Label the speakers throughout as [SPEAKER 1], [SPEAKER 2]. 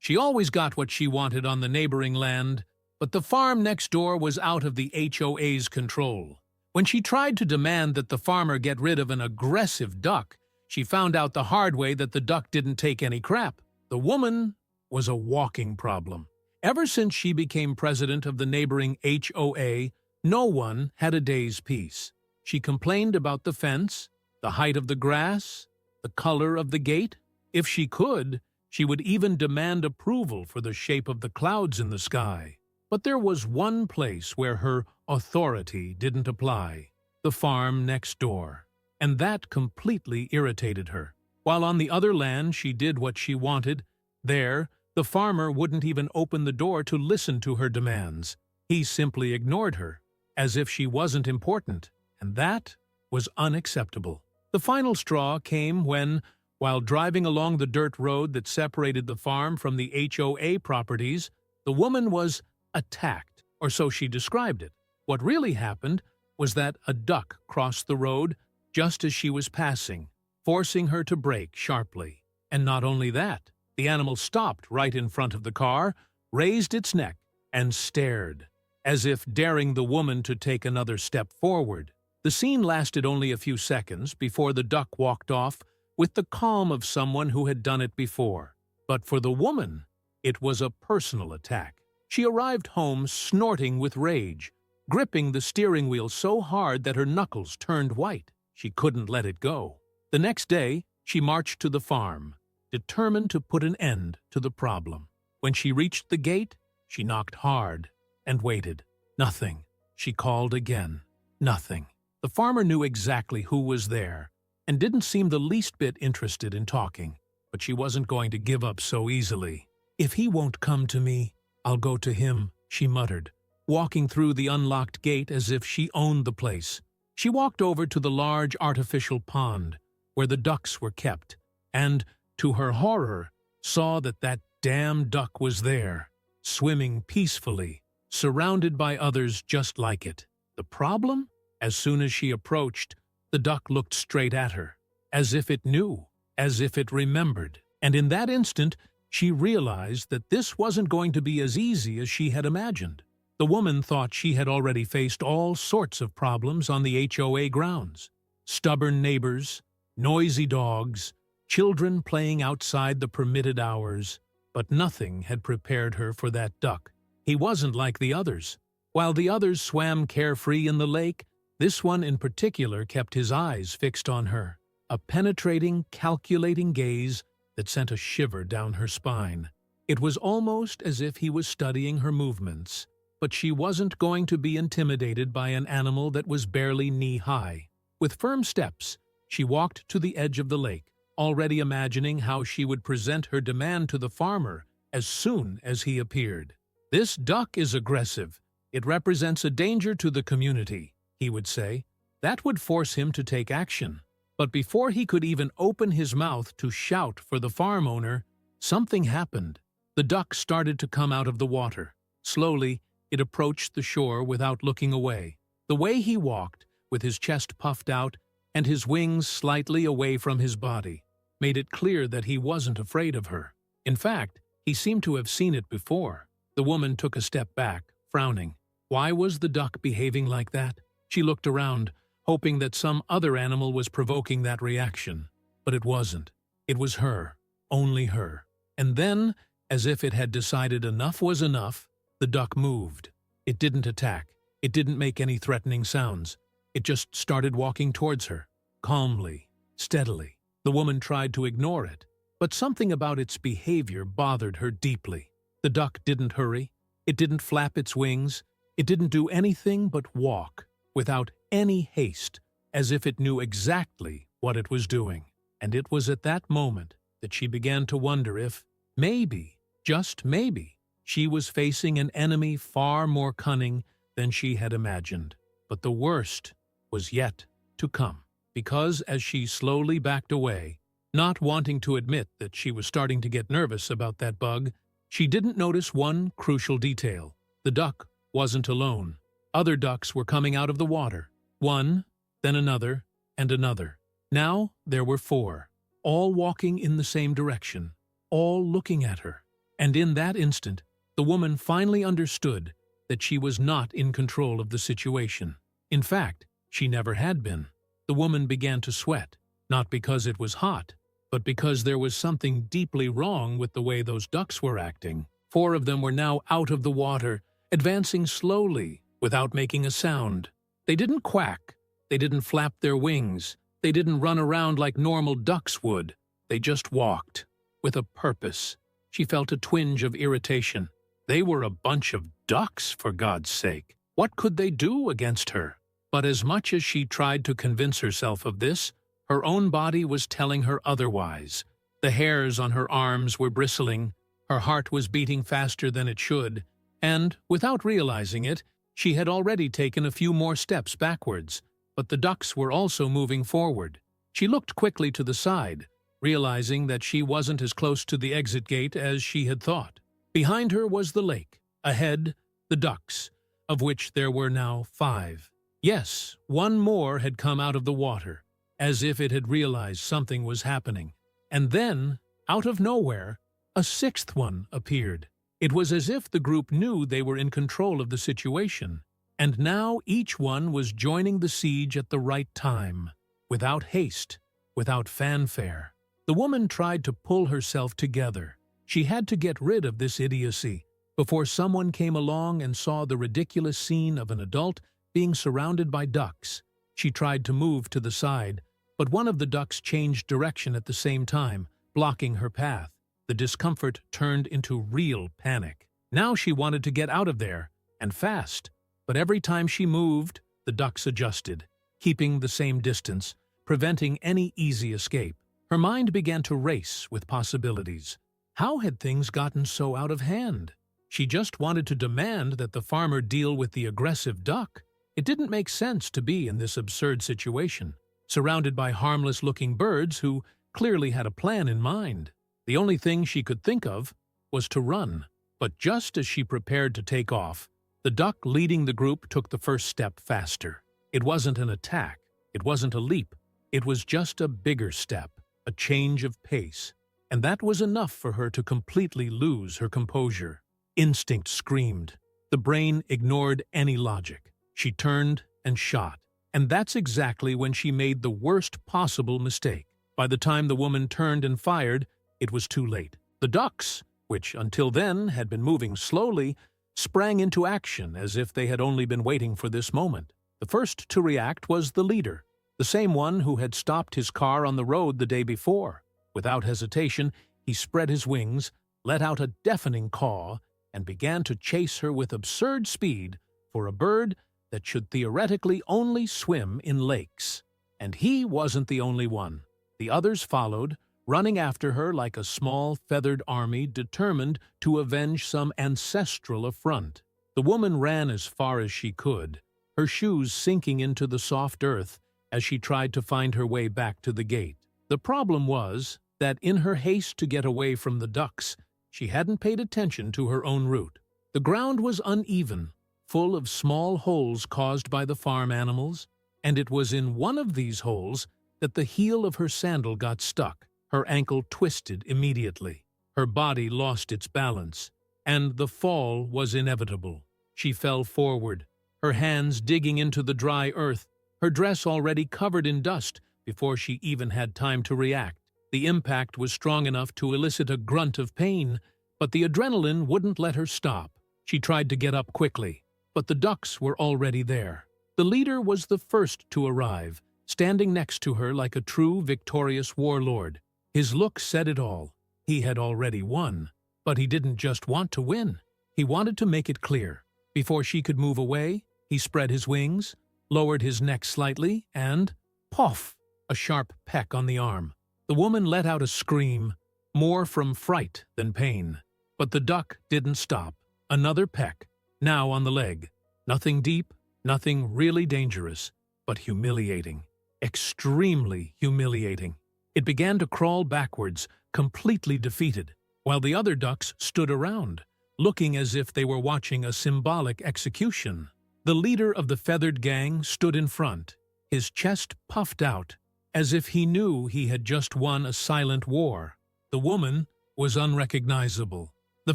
[SPEAKER 1] She always got what she wanted on the neighboring land, but the farm next door was out of the HOA's control. When she tried to demand that the farmer get rid of an aggressive duck, she found out the hard way that the duck didn't take any crap. The woman was a walking problem. Ever since she became president of the neighboring HOA, no one had a day's peace. She complained about the fence, the height of the grass, the color of the gate. If she could, she would even demand approval for the shape of the clouds in the sky. But there was one place where her authority didn't apply: the farm next door. And that completely irritated her. While on the other land she did what she wanted, there, the farmer wouldn't even open the door to listen to her demands. He simply ignored her, as if she wasn't important, and that was unacceptable. The final straw came when, while driving along the dirt road that separated the farm from the HOA properties, the woman was attacked, or so she described it. What really happened was that a duck crossed the road just as she was passing, forcing her to brake sharply. And not only that, the animal stopped right in front of the car, raised its neck, and stared, as if daring the woman to take another step forward. The scene lasted only a few seconds before the duck walked off with the calm of someone who had done it before. But for the woman, it was a personal attack. She arrived home snorting with rage, gripping the steering wheel so hard that her knuckles turned white. She couldn't let it go. The next day, she marched to the farm, determined to put an end to the problem. When she reached the gate, she knocked hard and waited. Nothing. She called again. Nothing. The farmer knew exactly who was there and didn't seem the least bit interested in talking, but she wasn't going to give up so easily. "If he won't come to me, I'll go to him," she muttered, walking through the unlocked gate as if she owned the place. She walked over to the large artificial pond where the ducks were kept, and, to her horror, saw that damn duck was there, swimming peacefully, surrounded by others just like it. The problem? As soon as she approached, the duck looked straight at her, as if it knew, as if it remembered. And in that instant, she realized that this wasn't going to be as easy as she had imagined. The woman thought she had already faced all sorts of problems on the HOA grounds. Stubborn neighbors, noisy dogs, children playing outside the permitted hours, but nothing had prepared her for that duck. He wasn't like the others. While the others swam carefree in the lake, this one in particular kept his eyes fixed on her, a penetrating, calculating gaze that sent a shiver down her spine. It was almost as if he was studying her movements, but she wasn't going to be intimidated by an animal that was barely knee-high. With firm steps, she walked to the edge of the lake, already imagining how she would present her demand to the farmer as soon as he appeared. "This duck is aggressive. It represents a danger to the community," he would say. That would force him to take action. But before he could even open his mouth to shout for the farm owner, something happened. The duck started to come out of the water. Slowly, it approached the shore without looking away. The way he walked, with his chest puffed out and his wings slightly away from his body, made it clear that he wasn't afraid of her. In fact, he seemed to have seen it before. The woman took a step back, frowning. Why was the duck behaving like that? She looked around, hoping that some other animal was provoking that reaction. But it wasn't. It was her. Only her. And then, as if it had decided enough was enough, the duck moved. It didn't attack. It didn't make any threatening sounds. It just started walking towards her, calmly, steadily. The woman tried to ignore it, but something about its behavior bothered her deeply. The duck didn't hurry. It didn't flap its wings. It didn't do anything but walk, without any haste, as if it knew exactly what it was doing. And it was at that moment that she began to wonder if, maybe, just maybe, she was facing an enemy far more cunning than she had imagined. But the worst was yet to come, because as she slowly backed away, not wanting to admit that she was starting to get nervous about that bug, she didn't notice one crucial detail. The duck wasn't alone. Other ducks were coming out of the water. One, then another, and another. Now there were 4, all walking in the same direction, all looking at her. And in that instant, the woman finally understood that she was not in control of the situation. In fact, she never had been. The woman began to sweat, not because it was hot, but because there was something deeply wrong with the way those ducks were acting. 4 of them were now out of the water, advancing slowly, without making a sound. They didn't quack. They didn't flap their wings. They didn't run around like normal ducks would. They just walked, with a purpose. She felt a twinge of irritation. They were a bunch of ducks, for God's sake. What could they do against her? But as much as she tried to convince herself of this, her own body was telling her otherwise. The hairs on her arms were bristling, her heart was beating faster than it should, and, without realizing it, she had already taken a few more steps backwards, but the ducks were also moving forward. She looked quickly to the side, realizing that she wasn't as close to the exit gate as she had thought. Behind her was the lake, ahead, the ducks, of which there were now 5. Yes, 1 more had come out of the water, as if it had realized something was happening. And then, out of nowhere, a 6th one appeared. It was as if the group knew they were in control of the situation, and now each one was joining the siege at the right time, without haste, without fanfare. The woman tried to pull herself together. She had to get rid of this idiocy before someone came along and saw the ridiculous scene of an adult being surrounded by ducks. She tried to move to the side, but one of the ducks changed direction at the same time, blocking her path. The discomfort turned into real panic. Now she wanted to get out of there, and fast. But every time she moved, the ducks adjusted, keeping the same distance, preventing any easy escape. Her mind began to race with possibilities. How had things gotten so out of hand? She just wanted to demand that the farmer deal with the aggressive duck. It didn't make sense to be in this absurd situation, surrounded by harmless-looking birds who clearly had a plan in mind. The only thing she could think of was to run. But just as she prepared to take off, the duck leading the group took the first step faster. It wasn't an attack. It wasn't a leap. It was just a bigger step, a change of pace. And that was enough for her to completely lose her composure. Instinct screamed. The brain ignored any logic. She turned and shot. And that's exactly when she made the worst possible mistake. By the time the woman turned and fired, it was too late. The ducks, which until then had been moving slowly, sprang into action as if they had only been waiting for this moment. The first to react was the leader, the same one who had stopped his car on the road the day before. Without hesitation, he spread his wings, let out a deafening caw, and began to chase her with absurd speed for a bird that should theoretically only swim in lakes. And he wasn't the only one. The others followed, running after her like a small feathered army determined to avenge some ancestral affront. The woman ran as far as she could, her shoes sinking into the soft earth as she tried to find her way back to the gate. The problem was that in her haste to get away from the ducks, she hadn't paid attention to her own route. The ground was uneven, full of small holes caused by the farm animals, and it was in one of these holes that the heel of her sandal got stuck. Her ankle twisted immediately. Her body lost its balance, and the fall was inevitable. She fell forward, her hands digging into the dry earth, her dress already covered in dust before she even had time to react. The impact was strong enough to elicit a grunt of pain, but the adrenaline wouldn't let her stop. She tried to get up quickly, but the ducks were already there. The leader was the first to arrive, standing next to her like a true victorious warlord. His look said it all. He had already won, but he didn't just want to win. He wanted to make it clear. Before she could move away, he spread his wings, lowered his neck slightly, and, poff, a sharp peck on the arm. The woman let out a scream, more from fright than pain. But the duck didn't stop. Another peck, now on the leg. Nothing deep, nothing really dangerous, but humiliating. Extremely humiliating. It began to crawl backwards, completely defeated, while the other ducks stood around, looking as if they were watching a symbolic execution. The leader of the feathered gang stood in front, his chest puffed out, as if he knew he had just won a silent war. The woman was unrecognizable. The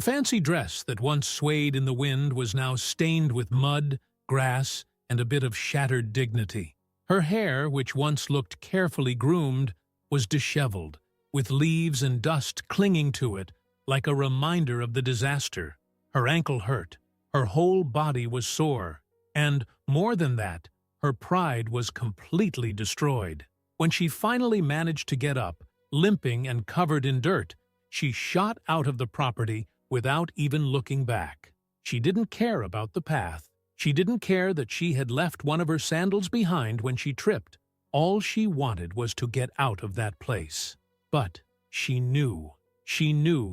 [SPEAKER 1] fancy dress that once swayed in the wind was now stained with mud, grass, and a bit of shattered dignity. Her hair, which once looked carefully groomed, was disheveled, with leaves and dust clinging to it like a reminder of the disaster. Her ankle hurt, her whole body was sore, and, more than that, her pride was completely destroyed. When she finally managed to get up, limping and covered in dirt, she shot out of the property without even looking back. She didn't care about the path. She didn't care that she had left one of her sandals behind when she tripped. All she wanted was to get out of that place. But she knew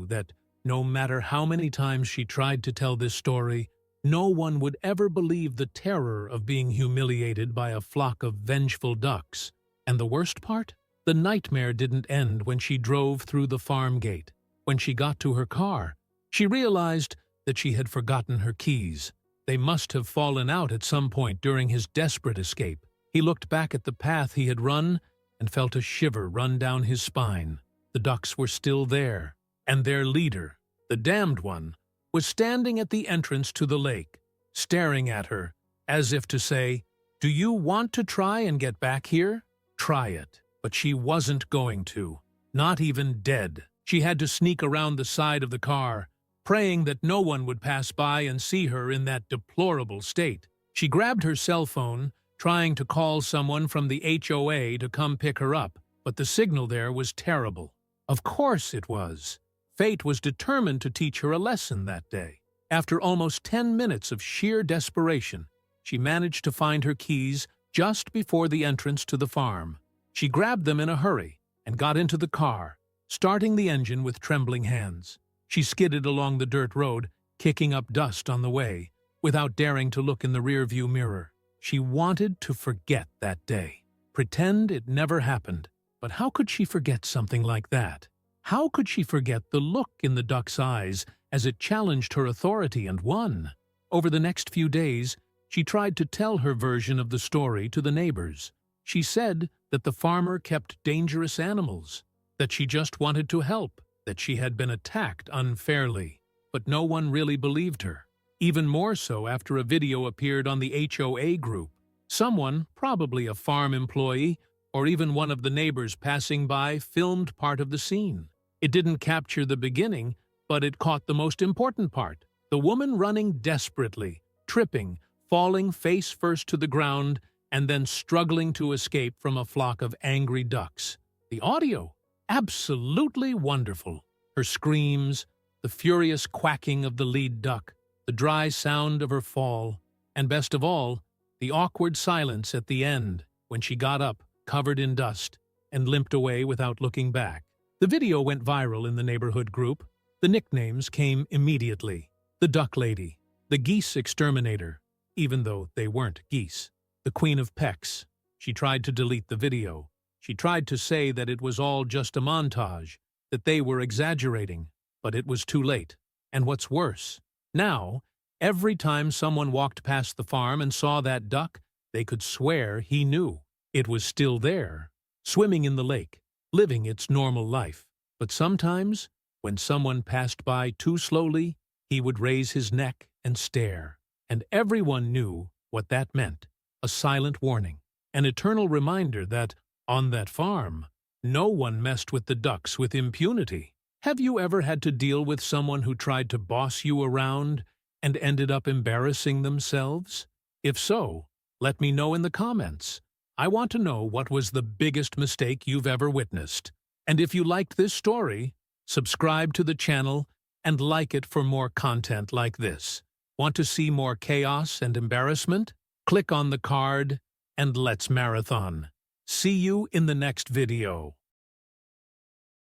[SPEAKER 1] that no matter how many times she tried to tell this story, no one would ever believe the terror of being humiliated by a flock of vengeful ducks. And the worst part? The nightmare didn't end when she drove through the farm gate. When she got to her car, she realized that she had forgotten her keys. They must have fallen out at some point during his desperate escape. He looked back at the path he had run and felt a shiver run down his spine. The ducks were still there, and their leader, the damned one, was standing at the entrance to the lake, staring at her, as if to say, "Do you want to try and get back here? Try it." But she wasn't going to. Not even dead. She had to sneak around the side of the car, praying that no one would pass by and see her in that deplorable state. She grabbed her cell phone, trying to call someone from the HOA to come pick her up, but the signal there was terrible. Of course it was. Fate was determined to teach her a lesson that day. After almost 10 minutes of sheer desperation, she managed to find her keys just before the entrance to the farm. She grabbed them in a hurry and got into the car, starting the engine with trembling hands. She skidded along the dirt road, kicking up dust on the way, without daring to look in the rearview mirror. She wanted to forget that day, pretend it never happened. But how could she forget something like that? How could she forget the look in the duck's eyes as it challenged her authority and won? Over the next few days, she tried to tell her version of the story to the neighbors. She said that the farmer kept dangerous animals, that she just wanted to help, that she had been attacked unfairly. But no one really believed her. Even more so after a video appeared on the HOA group. Someone, probably a farm employee, or even one of the neighbors passing by, filmed part of the scene. It didn't capture the beginning, but it caught the most important part. The woman running desperately, tripping, falling face first to the ground, and then struggling to escape from a flock of angry ducks. The audio, absolutely wonderful. Her screams, the furious quacking of the lead duck, the dry sound of her fall, and best of all, the awkward silence at the end when she got up, covered in dust, and limped away without looking back. The video went viral in the neighborhood group. The nicknames came immediately. The Duck Lady, the Geese Exterminator, even though they weren't geese, the Queen of Pecks. She tried to delete the video. She tried to say that it was all just a montage, that they were exaggerating, but it was too late. And what's worse, now, every time someone walked past the farm and saw that duck, they could swear he knew. It was still there, swimming in the lake, living its normal life. But sometimes, when someone passed by too slowly, he would raise his neck and stare. And everyone knew what that meant. A silent warning, an eternal reminder that, on that farm, no one messed with the ducks with impunity. Have you ever had to deal with someone who tried to boss you around and ended up embarrassing themselves? If so, let me know in the comments. I want to know what was the biggest mistake you've ever witnessed. And if you liked this story, subscribe to the channel and like it for more content like this. Want to see more chaos and embarrassment? Click on the card and let's marathon. See you in the next video.